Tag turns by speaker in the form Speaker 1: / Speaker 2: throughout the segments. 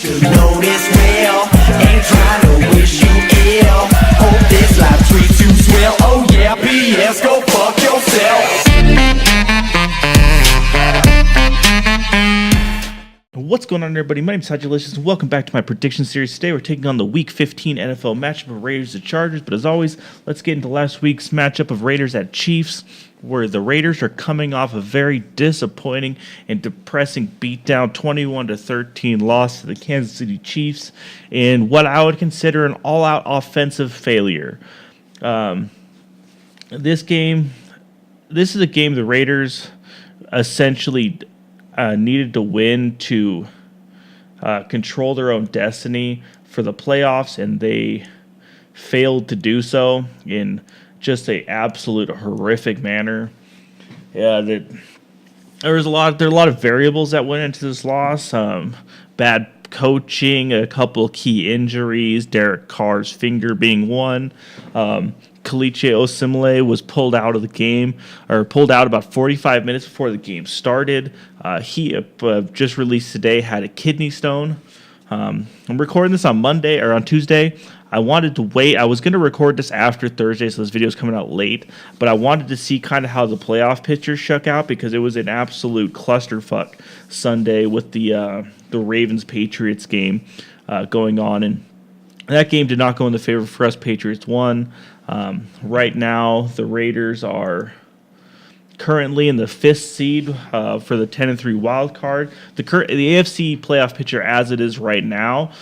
Speaker 1: should know this well. Ain't trying to wish you ill. Hope this life treats you swell. Oh yeah, PS, go fuck yourself.
Speaker 2: What's going on, everybody? My name is Haji, and welcome back to my prediction series. Today we're taking on the Week 15 NFL matchup of Raiders and Chargers. But as always, let's get into last week's matchup of Raiders at Chiefs, where the Raiders are coming off a very disappointing and depressing beatdown 21-13 loss to the Kansas City Chiefs in what I would consider an all-out offensive failure. This is a game the Raiders essentially needed to win to control their own destiny for the playoffs, and they failed to do so in just a absolute horrific manner. There are a lot of variables that went into this loss. Bad coaching, a couple key injuries, Derek Carr's finger being one. Kalichi Osimile was pulled out of the game, or pulled out about 45 minutes before the game started. He just released today, had a kidney stone. I'm recording this on Monday or on Tuesday. I wanted to wait. I was going to record this after Thursday, so this video is coming out late. But I wanted to see kind of how the playoff picture shook out, because it was an absolute clusterfuck Sunday with the Ravens-Patriots game going on. And that game did not go in the favor for us. Patriots won. Right now, the Raiders are currently in the 5th seed for the 10-3 wild card. The AFC playoff picture as it is right now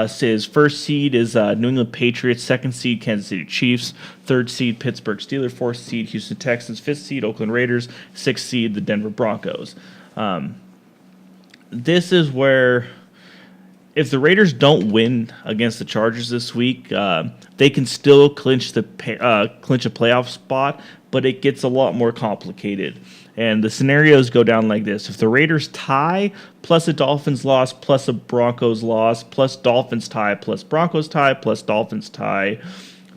Speaker 2: says first seed is New England Patriots, second seed Kansas City Chiefs, third seed Pittsburgh Steelers, fourth seed Houston Texans, fifth seed Oakland Raiders, sixth seed the Denver Broncos. This is where, if the Raiders don't win against the Chargers this week, they can still clinch a playoff spot, but it gets a lot more complicated. And the scenarios go down like this. If the Raiders tie, plus a Dolphins loss, plus a Broncos loss, plus Dolphins tie, plus Broncos tie, plus Dolphins tie,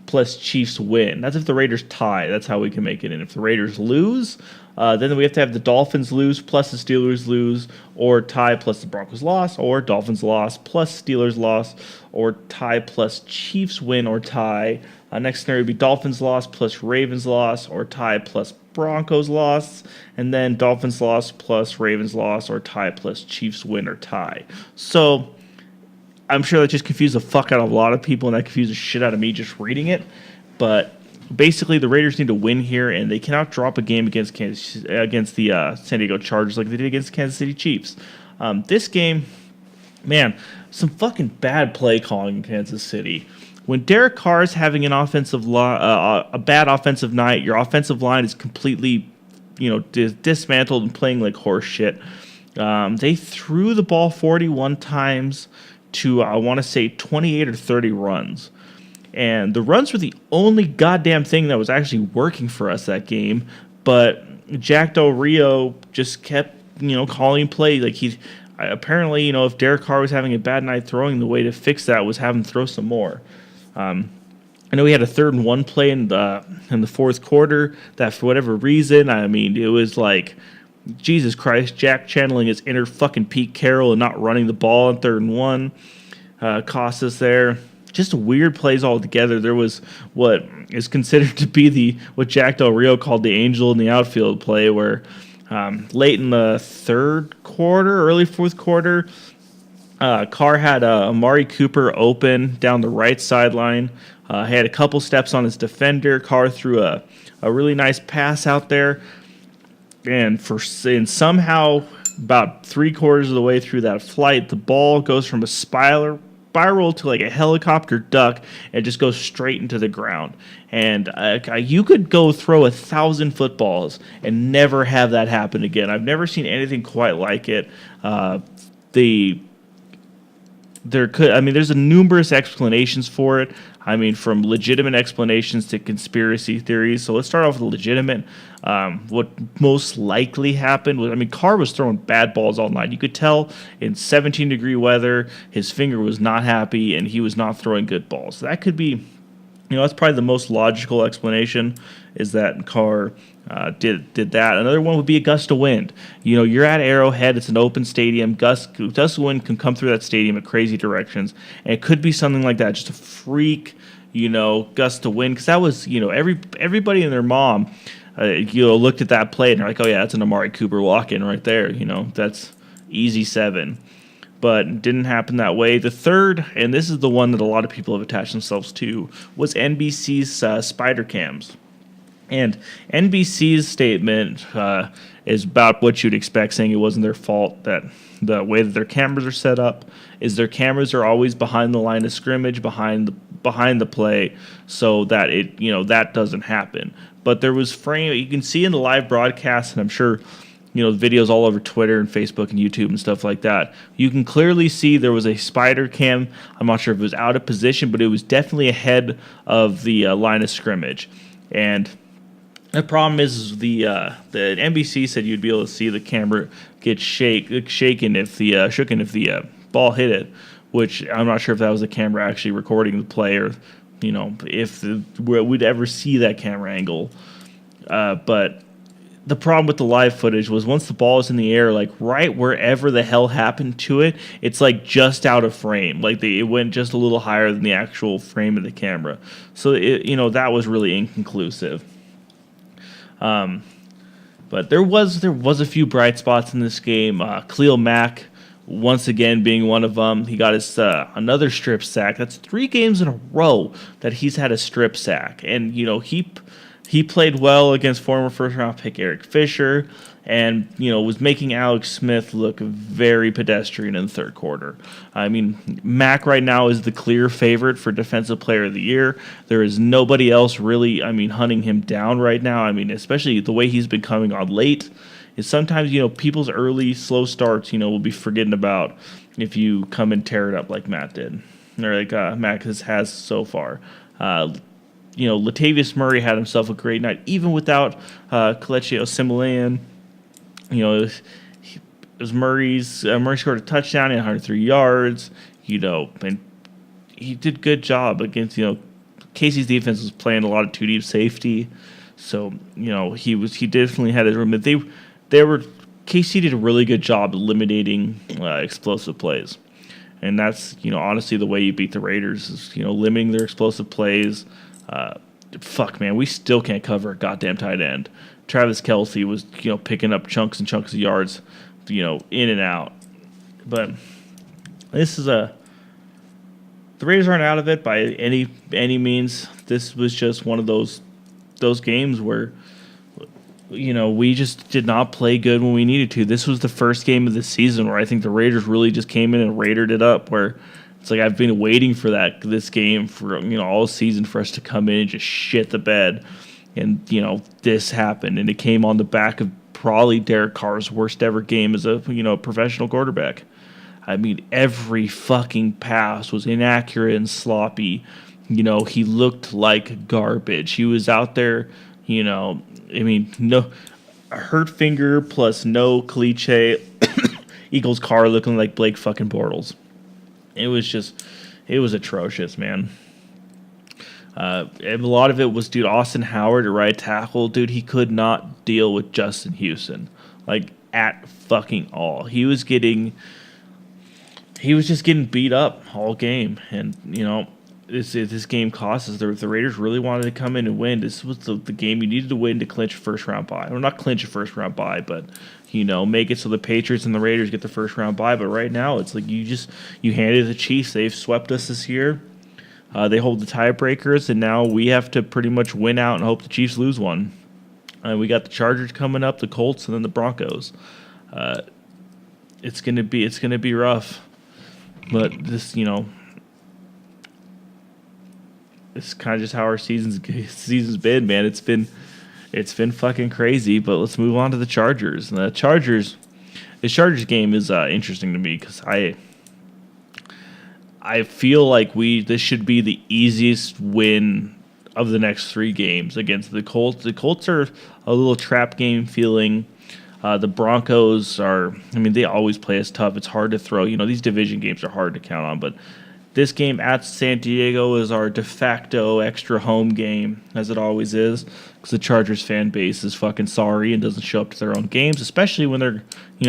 Speaker 2: plus Chiefs win. That's if the Raiders tie. That's how we can make it in. If the Raiders lose, then we have to have the Dolphins lose, plus the Steelers lose, or tie plus the Broncos loss, or Dolphins loss, plus Steelers loss, or tie plus Chiefs win or tie. Next scenario would be Dolphins loss plus Ravens loss, or tie plus Broncos loss, and then Dolphins loss plus Ravens loss, or tie plus Chiefs win or tie. So I'm sure that just confused the fuck out of a lot of people, and that confused the shit out of me just reading it. But basically, the Raiders need to win here, and they cannot drop a game against the San Diego Chargers like they did against Kansas City Chiefs. This game, man, some fucking bad play calling in Kansas City. When Derek Carr is having a bad offensive night, your offensive line is completely, dismantled and playing like horse shit. They threw the ball 41 times to, I want to say, 28 or 30 runs. And the runs were the only goddamn thing that was actually working for us that game. But Jack Del Rio just kept, calling plays. Like apparently, if Derek Carr was having a bad night throwing, the way to fix that was have him throw some more. I know we had a 3rd and 1 play in the fourth quarter that, for whatever reason, it was like, Jesus Christ, Jack channeling his inner fucking Pete Carroll and not running the ball on 3rd and 1 cost us there. Just weird plays altogether. There was what is considered to be what Jack Del Rio called the angel in the outfield play, where late in the 3rd quarter, early 4th quarter, Carr had Amari Cooper open down the right sideline. He had a couple steps on his defender. Carr threw a really nice pass out there, and somehow about 3/4 of the way through that flight, the ball goes from a spiral to like a helicopter duck and just goes straight into the ground. And you could go throw 1,000 footballs and never have that happen again. I've never seen anything quite like it. There's numerous explanations for it. From legitimate explanations to conspiracy theories. So let's start off with the legitimate. What most likely happened was, Carr was throwing bad balls all night. You could tell in 17-degree weather, his finger was not happy, and he was not throwing good balls. So that could be, that's probably the most logical explanation, is that Carr did that. Another one would be a gust of wind. You're at Arrowhead. It's an open stadium. Gust of wind can come through that stadium at crazy directions, and it could be something like that, just a freak, gust of wind. Because that was, everybody and their mom, looked at that play and they're like, oh yeah, that's an Amari Cooper walk-in right there. That's easy 7. But it didn't happen that way. The third, and this is the one that a lot of people have attached themselves to, was NBC's spider cams. And NBC's statement is about what you'd expect, saying it wasn't their fault, that the way that their cameras are set up is their cameras are always behind the line of scrimmage, behind the play, so that that doesn't happen. But there was you can see in the live broadcast, and I'm sure videos all over Twitter and Facebook and YouTube and stuff like that. You can clearly see there was a spider cam. I'm not sure if it was out of position, but it was definitely ahead of the line of scrimmage. And the problem is the NBC said you'd be able to see the camera get shaken if the ball hit it, which I'm not sure if that was the camera actually recording the play or if we'd ever see that camera angle. But the problem with the live footage was once the ball is in the air, like right wherever the hell happened to it, it's like just out of frame. Like it went just a little higher than the actual frame of the camera. So that was really inconclusive. But there was a few bright spots in this game. Khalil Mack, once again being one of them. He got his another strip sack. That's 3 games in a row that he's had a strip sack, and he played well against former first-round pick Eric Fisher, and was making Alex Smith look very pedestrian in the third quarter. I mean, Mack right now is the clear favorite for Defensive Player of the Year. There is nobody else really, hunting him down right now. Especially the way he's been coming on late. Is sometimes people's early slow starts will be forgotten about if you come and tear it up like Matt did, or like Matt has so far. Latavius Murray had himself a great night, even without Kelechi Osemeleon. It was Murray scored a touchdown and 103 yards. And he did a good job against Casey's defense was playing a lot of 2 deep safety, so he definitely had his room. But Casey did a really good job eliminating explosive plays, and that's honestly the way you beat the Raiders is limiting their explosive plays. Fuck, man, we still can't cover a goddamn tight end. Travis Kelce was, picking up chunks and chunks of yards, in and out. But this is the Raiders aren't out of it by any means. This was just one of those games where, we just did not play good when we needed to. This was the first game of the season where I think the Raiders really just came in and Raidered it up, where it's like I've been waiting for this game for all season for us to come in and just shit the bed, and this happened, and it came on the back of probably Derek Carr's worst ever game as a professional quarterback. Every fucking pass was inaccurate and sloppy. He looked like garbage. He was out there, no a hurt finger plus no cliche equals Carr looking like Blake fucking Bortles. It was atrocious, man. And a lot of it was, Austin Howard at right tackle. Dude, he could not deal with Justin Houston, like, at fucking all. He was just getting beat up all game. And, this game cost us. The Raiders really wanted to come in and win. This was the game you needed to win to clinch a first-round bye. Or not clinch a first-round bye, but make it so the Patriots and the Raiders get the first-round bye. But right now, it's like you handed the Chiefs. They've swept us this year. They hold the tiebreakers, and now we have to pretty much win out and hope the Chiefs lose one. We got the Chargers coming up, the Colts, and then the Broncos. It's gonna be rough, but this it's kind of just how our season's been, man. It's been fucking crazy. But let's move on to the Chargers. And the Chargers game is interesting to me because I feel like this should be the easiest win of the next 3 games against the Colts. The Colts are a little trap game feeling. The Broncos are, they always play us tough. It's hard to throw. These division games are hard to count on, but This game at San Diego is our de facto extra home game, as it always is, because the Chargers fan base is fucking sorry and doesn't show up to their own games, especially when they're,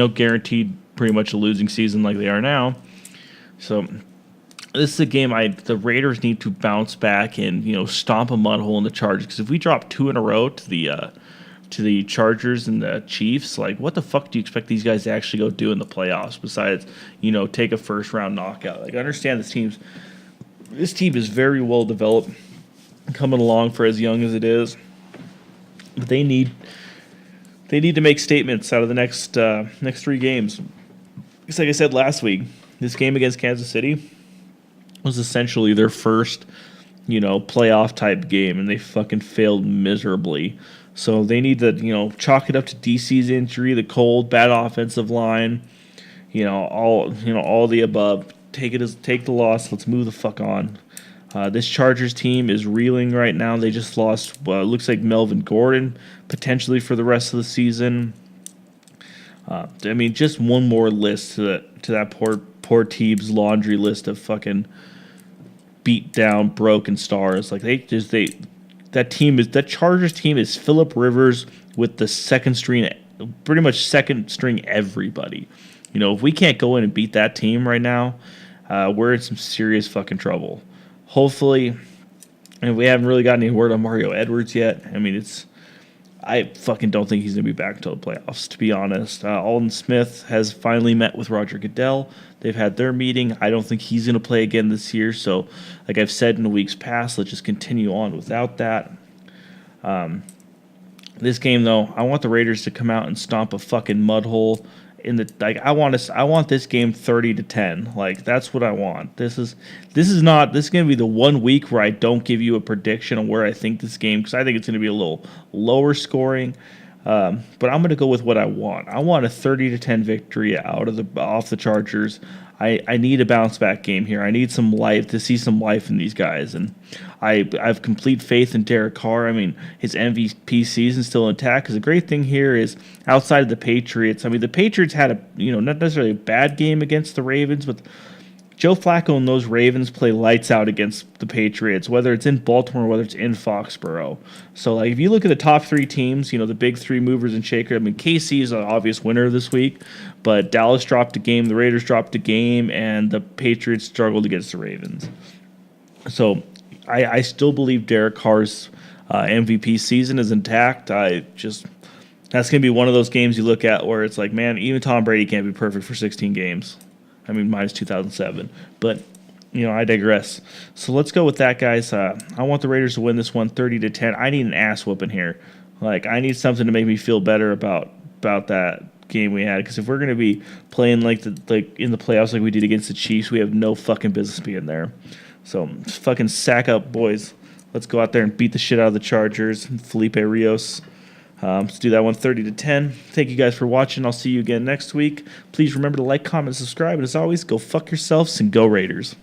Speaker 2: guaranteed pretty much a losing season like they are now. So this is a game the Raiders need to bounce back and, stomp a mud hole in the Chargers, because if we drop 2 in a row to the Chargers and the Chiefs, like, what the fuck do you expect these guys to actually go do in the playoffs besides, take a first-round knockout? Like, I understand this team is very well developed, coming along for as young as it is, but they need to make statements out of the next 3 games. It's like I said last week, this game against Kansas City was essentially their first, playoff-type game, and they fucking failed miserably. So they need to, chalk it up to DC's injury, the cold, bad offensive line, all the above. Take the loss. Let's move the fuck on. This Chargers team is reeling right now. They just lost. Looks like Melvin Gordon potentially for the rest of the season. Just one more list to that poor team's laundry list of fucking beat down, broken stars. Like that Chargers team is Phillip Rivers with the second string, pretty much second string everybody. If we can't go in and beat that team right now, we're in some serious fucking trouble. Hopefully, and we haven't really gotten any word on Mario Edwards yet. I fucking don't think he's going to be back until the playoffs, to be honest. Alden Smith has finally met with Roger Goodell. They've had their meeting. I don't think he's going to play again this year. So, like I've said in the weeks past, let's just continue on without that. This game, though, I want the Raiders to come out and stomp a fucking mud hole. I want this game 30-10. Like, that's what I want. This is going to be the 1 week where I don't give you a prediction on where I think this game, because I think it's going to be a little lower scoring. But I'm going to go with what I want. I want a 30-10 victory off the Chargers. I need a bounce back game here. I need some life, to see some life in these guys, and I have complete faith in Derek Carr. His MVP season's still intact. Because the great thing here is, outside of the Patriots, the Patriots had not necessarily a bad game against the Ravens, but Joe Flacco and those Ravens play lights out against the Patriots, whether it's in Baltimore or whether it's in Foxborough. So, if you look at the top 3 teams, the big 3 movers and shakers, KC is an obvious winner this week, but Dallas dropped a game, the Raiders dropped a game, and the Patriots struggled against the Ravens. So, I still believe Derek Carr's MVP season is intact. That's going to be one of those games you look at where it's like, man, even Tom Brady can't be perfect for 16 games. Minus 2007. But, I digress. So let's go with that, guys. I want the Raiders to win this one 30-10. I need an ass whooping here. I need something to make me feel better about that game we had. Because if we're going to be playing like in the playoffs like we did against the Chiefs, we have no fucking business being there. So fucking sack up, boys. Let's go out there and beat the shit out of the Chargers. Felipe Rios. Let's do that one 30-10. Thank you guys for watching. I'll see you again next week. Please remember to like, comment, subscribe. And as always, go fuck yourselves and go Raiders.